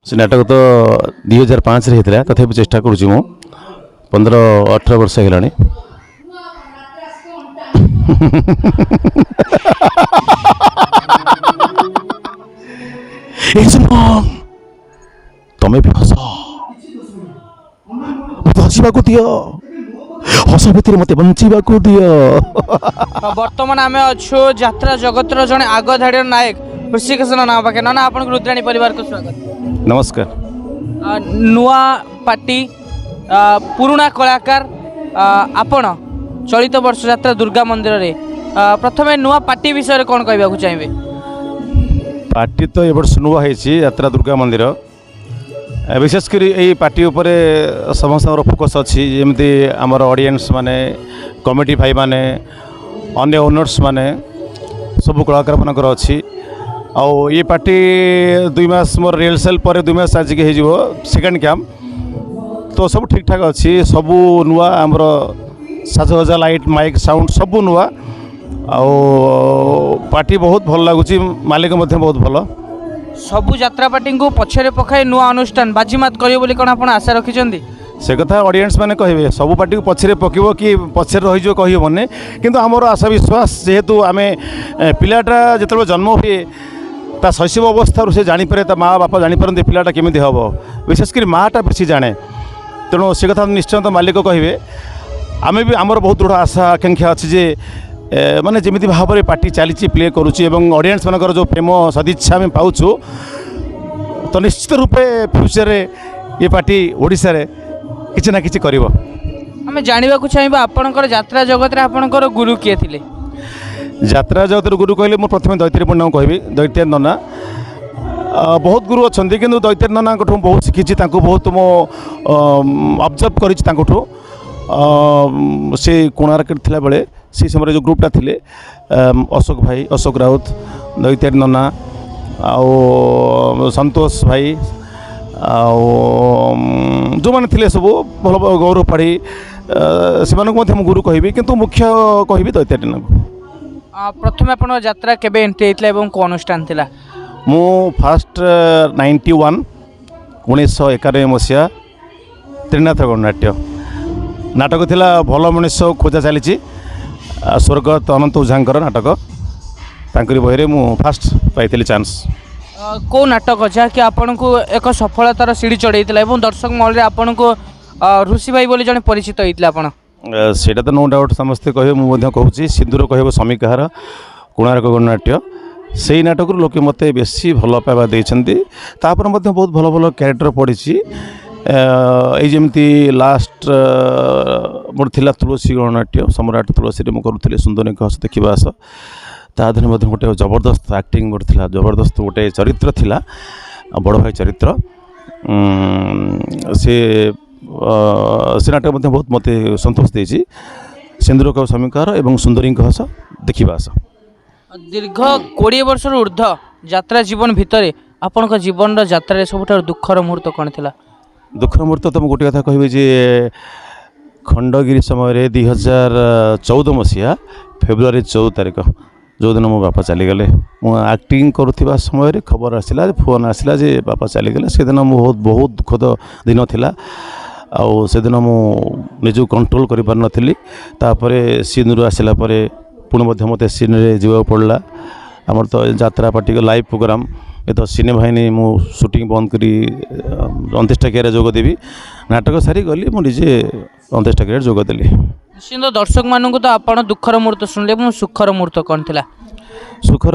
से नाटक तो 2005 होता तथापि चेष्टा करुँच मु 15-18 वर्ष होगा तमें भी हस मत हसवा दियो हस भितर मत बंचा दियो बर्तमान आम अच्छु यात्रा जगतर जड़े आग धाड़ी नायक ऋषिकेशन ना पाखे ना आप रुद्राणी परिवार को स्वागत। नमस्कार। नुआ पार्टी पुराणा कलाकार आपण चलित वर्ष यात्रा दुर्गा मंदिर रे प्रथम नुआ पार्टी विषय कौन कहवाक चाहिए? पार्टी तो ये वर्ष नुआ है यात्रा दुर्गा मंदिर विशेषकर यही पार्टी उपरे समस्त फोकस अच्छी जमी आमर ऑडियंस माने कमिटी भाई माने अन्य ओनर्स माने सब कलाकार मनकर अच्छी आउ ये पार्टी 2 मास मोर रिहर्सल पर 2 मास आज के हो सेकेंड कैंप तो सब ठीक ठाक अच्छी सबू नुआ आमर साजसजा लाइट माइक साउंड सबू नुआ आउ पार्टी बहुत भल लगुच मालिक बहुत भल सबू यात्रा पार्टी को पछरे पकाई नुआ अनुष्ठान बाजीमात करियो कौन आप आशा रखिंट से कथा ऑडियंस मैंने कहे सबू पार्टी को पछरे पकड़ कि पछरे रही कहबने किंतु आमर आशा विश्वास जेहेतु आम पिलाटा जो जन्म हुए ता शैशव अवस्था से जापे ता माँ बापा जापारती पिलाटा केमी हम विशेषकर माँटा बेसी जाने तेणु से कथा निश्चय तो मालिक कहे आम भी आमर बहुत दृढ़ आशा आकांक्षा अच्छी जे माने जमी भाव में पार्टी चली प्ले करुच्ची ऑडियंस मानकर जो प्रेम सदिच्छा आम पाचु तो निश्चित रूपे फ्यूचर ये पार्टी ओडिशा रे किसी ना किसी करिवो। आम जानवा चाहिए आपणकर यात्रा जगत आपणकर गुरु किए थिले? यात्रा जगत गुरु कहले मो प्रथम दैत्य पूर्ण कहबी दैत्य नना बहुत गुरु अच्छा किंतु दैत्य नना बहुत शिखी बहुत मो ऑब्जर्व कर से कोणार्क थिला बेले से समय जो ग्रुपटा थिले अशोक भाई अशोक राउत दैत्य नना आउ संतोष भाई जो मैंने थे सब भल गौरव पाढ़ी से गुरु कहि किंतु मुख्य कहि दैत्य नना। प्रथम आप यात्रा केबे एंट्री होता है कौन अनुष्ठान थिला? मु फास्ट 91 1991 मसीहा त्रिनाथ गणनाट्य नाटक थिला भल मनुष्य खोजा चली स्वर्गत अनंत ओझांकर नाटक तांकरी बहिरे मु फास्ट पाइली चांस। को नाटक जहाँकि आपन को एक सफलतार सीढ़ी चढ़ाई और दर्शक महल में आपन को ऋषि भाई बोली जड़े परिचित होता आपण सेटा तो नो डाउट समस्ते कहे मुझे कहूँ सिंदूर कह समीकार कोणार्क गणनाट्य से ही नाटक लोके मत बेसी भल पाइबा देते बहुत भल भल क्यारेक्टर पड़ी जमी लास्ट मोर थिला तुलसी गणनाट्य सम्राट तुलसी में करूँ सुंदरी हस देखा आस ताधर गोटे जबरदस्त एक्टिंग गोटे जबरदस्त गोटे चरित्र थिला बड़ भाई चरित्र से नाटक बहुत मत संतोष देती सिंदूर कव समीकार एवं सुंदरी हस देखा आस। दीर्घ 20 वर्ष ऊर्ध्व यात्रा जीवन भितर आपण जीवन यात्रा सबुठ दुखर मुहूर्त कौन थिला? दुखर मुहूर्त तो गोटे कथा कहबी जे खंडगिरी समय 2014 मसीहा फेब्रुआरी 14 तारिख जो दिन मो बापा चलीगले मु एक्टिंग करुवा समय खबर आसला फोन आसला जे बापा चलीगले से दिन बहुत बहुत दुखद दिन थिला आउ से दिन मु निजु कंट्रोल कर पार नथिली तापरे सीन आसला परे पुणी मत सीन रे जीवा पड़ला आमर तो यात्रा पार्टी लाइव प्रोग्राम ये तो सिने भाई मु शूटिंग बंद करी अंत्येष्टिक्रिया जोग देवी नाटक सारी गली मुझे अंत्येष्टिक्रिया जोग देली। निश्चित दर्शक मानू तो आप दुखर मुहूर्त शुणिले सुखर मुहूर्त कौन थिला? सुखर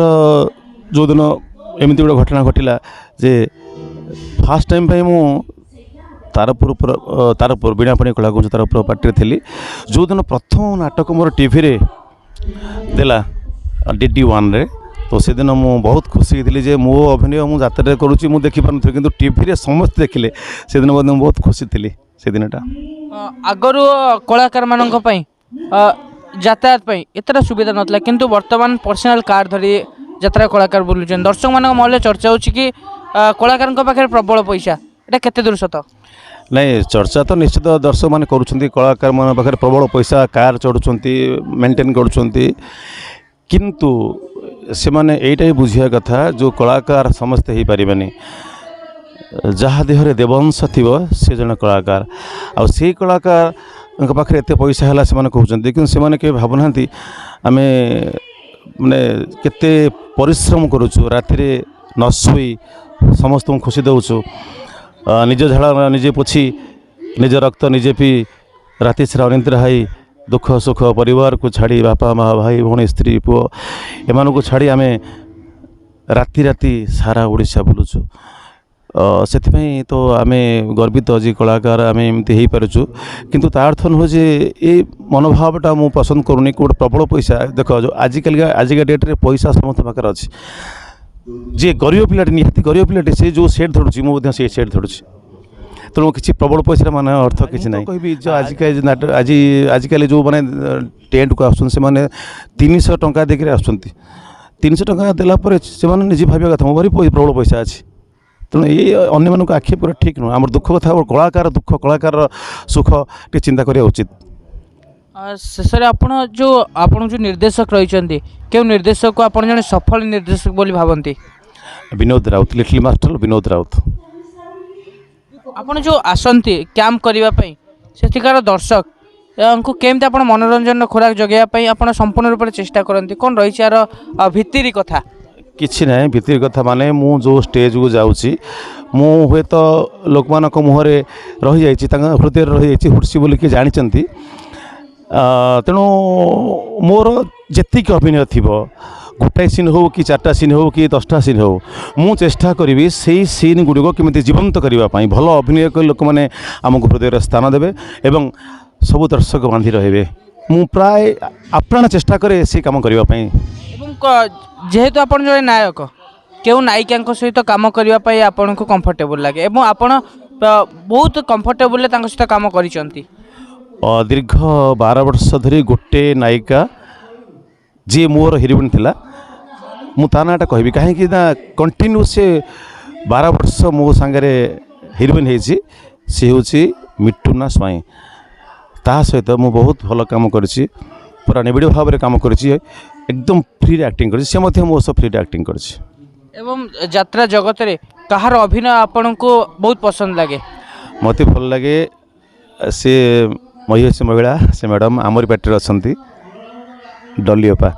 जो दिन एमती गोटे घटना घटला जे फास्ट टाइम पे मु तारपुर बीणापाणी कलाकुंज तारपुर पार्टी थी जो दिन प्रथम नाटक मोर टीवी रे देला DD1 रे तो से दिन मु बहुत खुशी थी जे मो अभिनय मु यात्रा करुँची मु देखी पार कि टीवी रे समस्त देखिले से दिन मैं बहुत खुशी थी से दिनटा। आगरू कलाकार मानक पई यातायात पई एतरा सुविधा नथला किंतु वर्तमान पर्सनल कार धरी यात्रा कलाकार बोलुछन दर्शक मानक महल चर्चा होछि कि कलाकार पाखे प्रबल पैसा एटा केते दूर सत? नहीं चर्चा तो निश्चित दर्शक मैंने करुँच कलाकार मान पाखे प्रबल पैसा कार चढ़ुंट मेंटेन करुँच किंतु से माने एटा ही बुझिया कथा जो कलाकार समस्ते ही पारिबानी जहाँ देहरे देवंश थिबो से जन कलाकार आ से कलाकार पाखे एत पैसा है से कहते कि से के भावुना आम माने केते परिश्रम करुचु राति न शोई समस्त खुशी दौचु निज झाड़ निजे पोछी निज रक्त निजे पी राति सारा अनिद्रा हाई दुख सुख परिवार को छाड़ी बापा माँ भाई भौणी स्त्री पुओ एमान को छाड़ी आम राति राति सारा ओडिशा बुलुचु से तो आम गर्वित आज कलाकार आम एमती हो पारुचु किंतु ता अर्थ नुह जे ये मनोभावटा मु पसंद करूनी गोटे प्रबल पैसा देख जो आजिका डेट्रे पैसा समस्त पाखे अच्छी जी गरीब पिलाटी निहाती गरीब पिलाटी से जो सेट धरुची मुझे से सेट धरुची तेणु किसी प्रबल पैसा मान अर्थ किसी ना कहि जो आजिकल जो मैंने टेंट को आस 300 टंका देकर आस 300 टंका देलापर से निजे भाव कथा मोबाइल प्रबल पैसा अच्छी तेणु ये अन्य मानक आखि पूरा ठीक नुह आम दुख कथा कलाकार दुख कलाकार सुख टे चिंता करा उचित शेष आपन जो निर्देशक रही क्यों निर्देशक को आप जन सफल निर्देशक बोली भावती विनोद राउत लिटिल मास्टर विनोद राउत आपन जो आसती कैंप करने सेठिकार दर्शक को केमती आप मनोरंजन खोराक जगैयापी आप संपूर्ण रूप से चेष्टा करती कौन रही यार भित्तिरी कथा किसी ना भितर कथा माने मु जो स्टेज को जाऊँगी मु हे तो लोक मान मुहरे रही जाइए हृदय रही जाइए हुर्सी बोल किए जानते तेणु मोर जी अभिनय थी गोटाए सीन हो कि 4टा सीन हो कि 10टा सीन हो मु चेष्टा करी से सीन गुड़िक केमी जीवंत करने भल अभिनय कर लोक मैंने आमको हृदय स्थान देवे एवं सबु दर्शक बांधि रे मु प्राय आप्राण चेष्टा करे से काम करने जेहेतु आप जो नायक क्यों नायिका सहित कम करने आपन को कंफर्टेबल लगे एवं आपन बहुत कंफर्टेबल सहित कम कर दीर्घ 12 वर्ष धरी गोटे नायिका जी मोर हिरोइन थिला मु ता नाटा कहबी कहीं ना कंटिन्यू से 12 वर्ष मो सांगरे हिरोइन होती सी हूँ मिठुना स्वाई ता सहित मु बहुत भल काम करी पूरा निबिड़ भाव में काम करी एकदम फ्री एक्टिंग कर मो सब फ्री एक्टिंग कर एवं यात्रा जगत रे कहार अभिनय आपन को बहुत पसंद लगे मत भल लगे से महिषी महिला से मैडम आमरी पार्टी अच्छा डलियोपा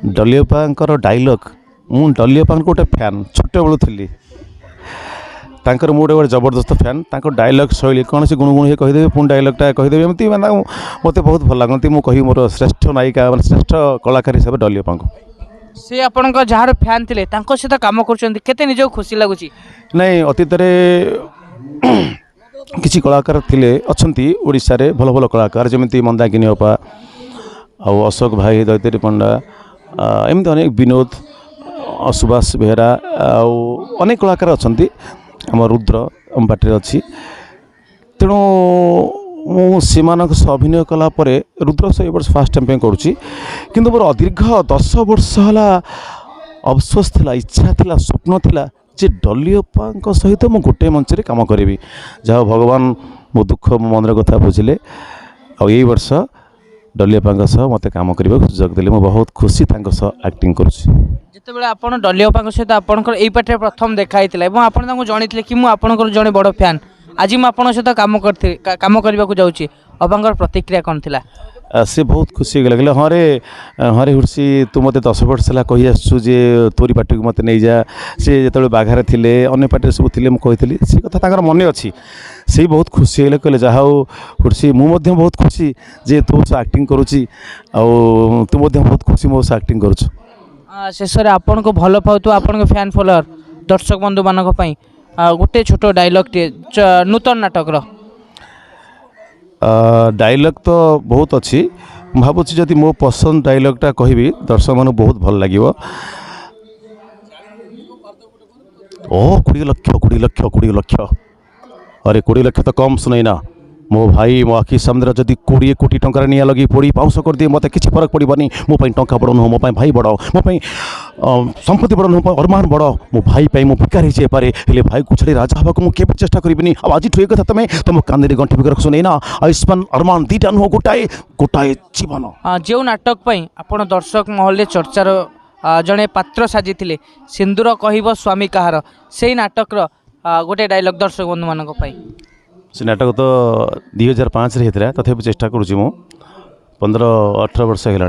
डलियोपा डायलॉग मु डलियोपा गोटे फैन छोट बेलू थी तांकर मुझे गोटे जबरदस्त फैन डायलॉग शैली कौन से गुणगुण कहीदेवी पुणी डायलॉगटा कहीदेवी एमती मैंने मत बहुत भल लगती मुझे मोर श्रेष्ठ नायिका मैं श्रेष्ठ कलाकार हिसाब से डलियोपा को से आपण जार फैन थे सहित कम कर निज खुशी लगुच नहीं अतीत किसी कलाकार थिले अच्छी ओडिशा रे भल भल कलाकार जमी मंदाकिनी अपा आ अशोक भाई दैतरी पंडा एमती अनेक विनोद सुभाष बेहरा अनेक कलाकार अच्छा आम रुद्र आम पार्टी अच्छी तेणु मुझे अभिनय कलापर रुद्र से वर्ष फास्ट टाइम करुँची किंतु मोर दीर्घ 10 वर्ष है अफसोस थिला इच्छा थिला स्वप्न थिला जे डलियोपा सहित मु गोटे मंच रे काम करी जहाँ भगवान मो दुख मो मन कथा बुझिले आई वर्ष डलियोपा सह मत काम करने सुजोग देले मु बहुत खुशी एक्टिंग करुँची जिते आप डलियोपा सहित आपंकर यही पार्टी प्रथम देखाई आपको जनइले कि मुझे जड़े बड़ फैन आज मुझे सहित काम करने को जाऊँगी अबांकर प्रतिक्रिया कौन थी से बहुत खुशी लगे हाँ रे हुर्सी तू मत 10 वर्ष है कही आसु जे तोरी पार्टी को मत नहीं जा सी जो बाघारे थे अन्न पार्टी सब थे मुझे से कथा मन अच्छी से बहुत खुशी है कहले जहाँ हुर्सी मुझे बहुत खुशी जे तू एक्टिंग करुँची तू बहुत खुशी मो एक्टिंग करुँ शेष आपन को भल पाऊ आपन फैन फॉलोअर दर्शक बंधु मान गोटे छोट डायलॉग टे नूतन नाटक डायलॉग तो बहुत अच्छी भावुँ जदि मो पसंद डायलॉगटा कहबी दर्शक मन बहुत भल लगे 20 लक्ष अरे 20 लक्ष तो कम सुनैना मो भाई मो आखि सामने जदि 20 कोटी टंकार निया लगी पोड़ी पाउंस कर दिए मत किसी फरक पड़ोनी मो टंका बड़ नुह मो भाई बड़ मो संपत्ति बड़ नुह अरमान बड़ मो भाई मो भिकारी जे पारे हेले भाई को छाड़ी राजा हवा को मुझे केवे चेष्टा करी आज ठुए कथा तुम तुम कांदे गंठी बिकर सुनै ना आयुष्मान अरमान दीटा नुह गोटाए जीवन जो नाटक आपण दर्शक महल चर्चार जड़े पात्र साजिले सिंदूर कहब स्वामी कहार से नाटक गोटे डायलॉग दर्शक बंधु मानक पाई से नाटक तो 2005 रे होता तथापि चेष्टा करुँच मु 15-18 वर्ष होगा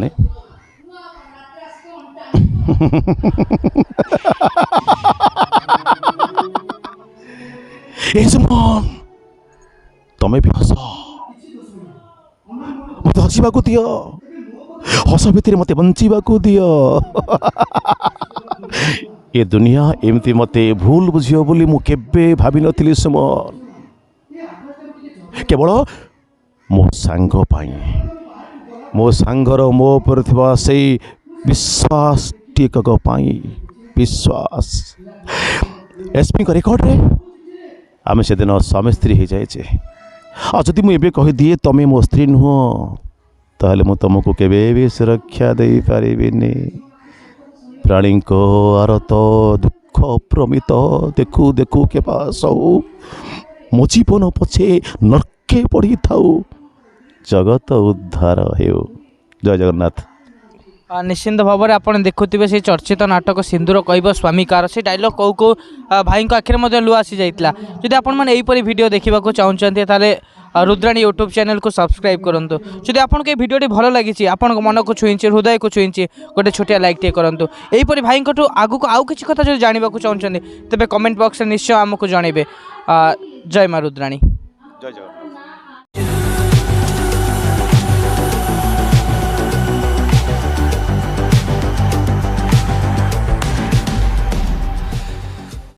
तमें भी हस मत हसवा दियो हस भितर मत बंचवा दियो ये दुनिया एमती मते भूल बुझियो बोली मु केबे भाभी नथिली सुमन केवल मो सांग पाई मो सांगर मो पर थिबा सेई विश्वास टिकक पाई विश्वास एसपी को रेकर्ड रे आम से दिन स्वामी स्त्री हो जाए आ जदि मुझे कही दिए तमें मो स्त्री नुह ताहले मु तुमको केबे भी सुरक्षा दे पारिबिनी प्राणी को आरत दुख प्रमित देखू देखू के पास मो जीवन पछे नरके पड़ी थाऊ जगत उद्धार हेउ जय जगन्नाथ। निश्चिंत भाव में आपड़ देखुवे से चर्चित नाटक सिंदूर कह स्वामी कार से डायलॉग कौ कौ भाई आखिर लुह आसी जाइला जदि आपरी भिडियो देखा चाहते ताले रुद्राणी यूट्यूब चैनल को सब्सक्राइब करूँ जदि आपको ये भिडियोटी भल लगी आपण मन को छुई हृदय को छुई गोटे छोटिया लाइक टे करूँ यहीपरि भाई आगू को आउ किसी कथा जो जानवा चाहते तेज कमेंट बॉक्स में निश्चय आमको जनइबे। जय माँ रुद्राणी। जय जगन्नाथ।